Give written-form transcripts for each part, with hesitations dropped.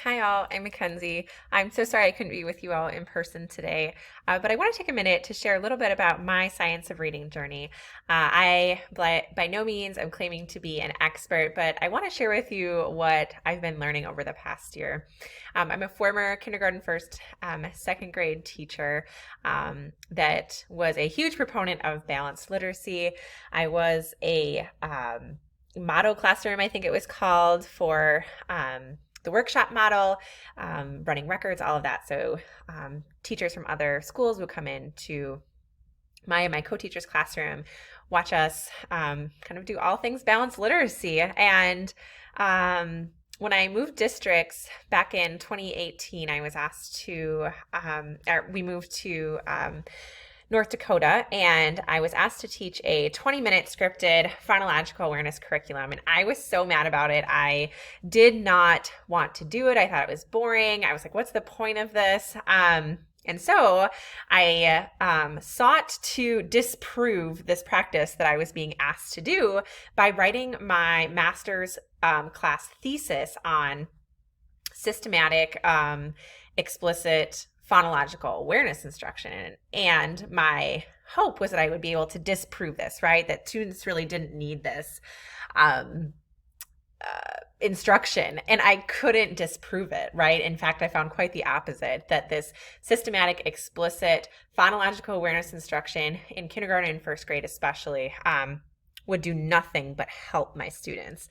Hi, all. I'm Mackenzie. I'm so sorry I couldn't be with you all in person today, but I want to take a minute to share a little bit about my science of reading journey. By no means, I'm claiming to be an expert, but I want to share with you what I've been learning over the past year. I'm a former kindergarten first, second grade teacher that was a huge proponent of balanced literacy. I was a model classroom, I think it was called, for the workshop model, running records, all of that. So teachers from other schools would come in to my co-teacher's classroom, watch us kind of do all things balanced literacy. And when I moved districts back in 2018, I was asked to, we moved to North Dakota, and I was asked to teach a 20-minute scripted phonological awareness curriculum, and I was so mad about it. I did not want to do it. I thought it was boring. I was like, what's the point of this? And so I sought to disprove this practice that I was being asked to do by writing my master's class thesis on systematic, explicit phonological awareness instruction. And my hope was that I would be able to disprove this, right? That students really didn't need this instruction. And I couldn't disprove it, right? In fact, I found quite the opposite, that this systematic, explicit phonological awareness instruction in kindergarten and first grade especially would do nothing but help my students.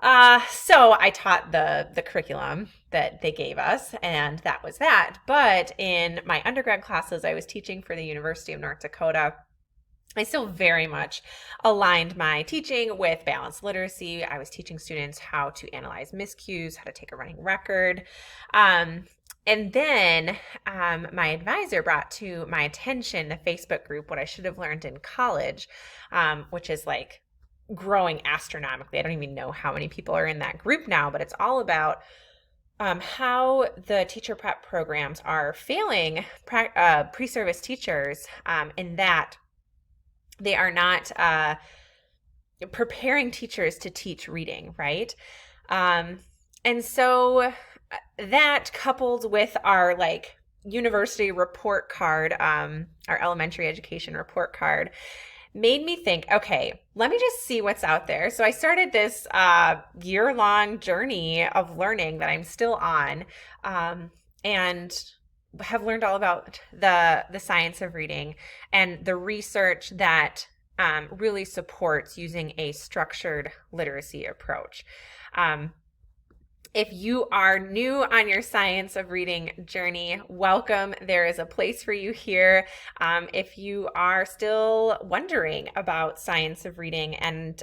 So I taught the curriculum that they gave us, and that was that. But in my undergrad classes, I was teaching for the University of North Dakota. I still very much aligned my teaching with balanced literacy. I was teaching students how to analyze miscues, how to take a running record. And then my advisor brought to my attention the Facebook group, What I Should Have Learned in College, which is like growing astronomically. I don't even know how many people are in that group now, but it's all about how the teacher prep programs are failing pre-service teachers in that they are not preparing teachers to teach reading, right? And so that, coupled with our university report card, our elementary education report card, made me think, okay, let me just see what's out there. So I started this year-long journey of learning that I'm still on, and have learned all about the science of reading and the research that really supports using a structured literacy approach. If you are new on your science of reading journey, welcome. There is a place for you here. If you are still wondering about science of reading and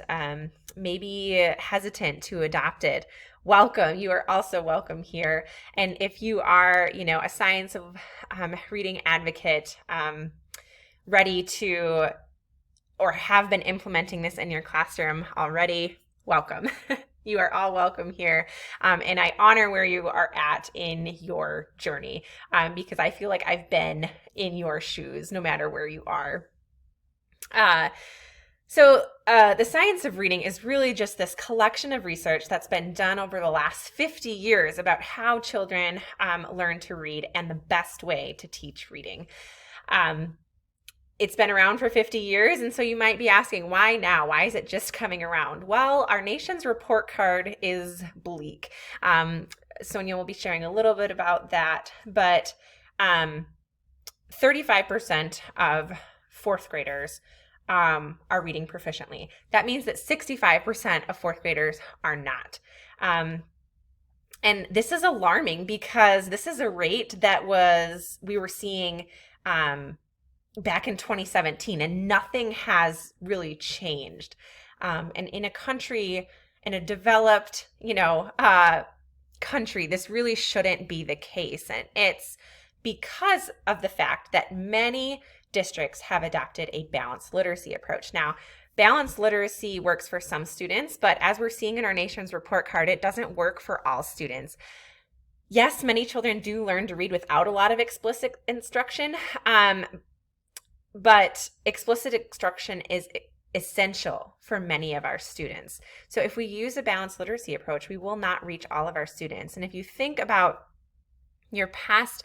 maybe hesitant to adopt it, welcome. You are also welcome here. And if you are, a science of reading advocate, ready to or have been implementing this in your classroom already, welcome. You are all welcome here. And I honor where you are at in your journey because I feel like I've been in your shoes no matter where you are. So the science of reading is really just this collection of research that's been done over the last 50 years about how children learn to read and the best way to teach reading. It's been around for 50 years, and so you might be asking, why now? Why is it just coming around? Well, our nation's report card is bleak. Sonia will be sharing a little bit about that, but 35% of fourth graders are reading proficiently. That means that 65% of fourth graders are not. And this is alarming because this is a rate that we were seeing back in 2017, and nothing has really changed. And in a country, in a developed, country, this really shouldn't be the case. And it's because of the fact that many districts have adopted a balanced literacy approach. Now, balanced literacy works for some students, but as we're seeing in our nation's report card, it doesn't work for all students. Yes, many children do learn to read without a lot of explicit instruction, but explicit instruction is essential for many of our students. So if we use a balanced literacy approach, we will not reach all of our students. And if you think about your past,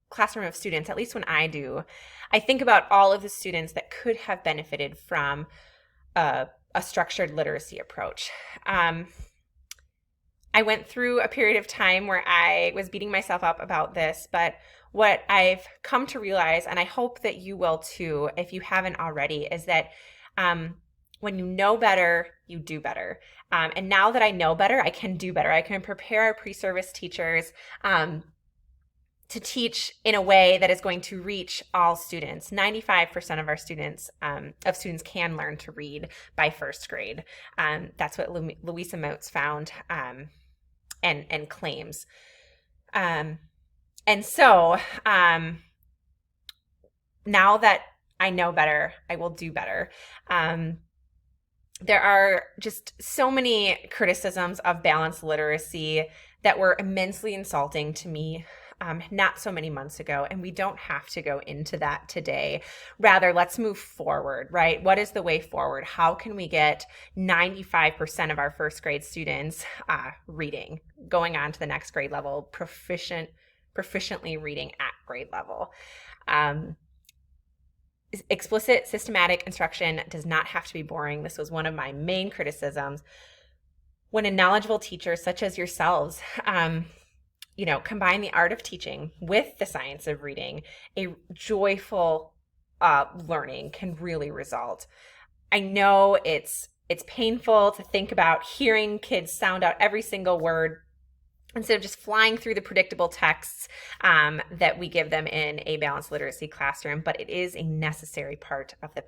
classroom of students, at least when I do, I think about all of the students that could have benefited from a structured literacy approach. I went through a period of time where I was beating myself up about this, but what I've come to realize, and I hope that you will too, if you haven't already, is that when you know better, you do better. And now that I know better, I can do better. I can prepare our pre-service teachers to teach in a way that is going to reach all students. 95% of our students can learn to read by first grade. That's what Louisa Moats found and claims. And so now that I know better, I will do better. There are just so many criticisms of balanced literacy that were immensely insulting to me not so many months ago, and we don't have to go into that today. Rather, let's move forward, right? What is the way forward? How can we get 95% of our first grade students reading, going on to the next grade level, proficiently reading at grade level? Explicit, systematic instruction does not have to be boring. This was one of my main criticisms. When a knowledgeable teacher, such as yourselves, combine the art of teaching with the science of reading, a joyful learning can really result. I know it's painful to think about hearing kids sound out every single word instead of just flying through the predictable texts that we give them in a balanced literacy classroom, but it is a necessary part of the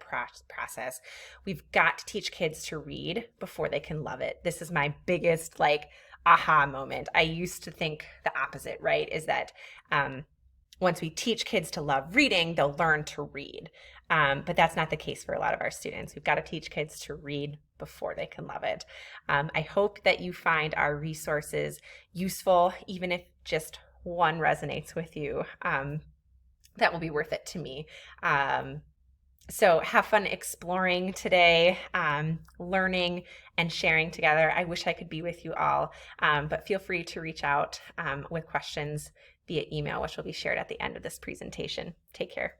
process. We've got to teach kids to read before they can love it. This is my biggest aha moment. I used to think the opposite, right? Is that once we teach kids to love reading, they'll learn to read. But that's not the case for a lot of our students. We've got to teach kids to read before they can love it. I hope that you find our resources useful, even if just one resonates with you. That will be worth it to me. So have fun exploring today, learning and sharing together. I wish I could be with you all, but feel free to reach out with questions via email, which will be shared at the end of this presentation. Take care.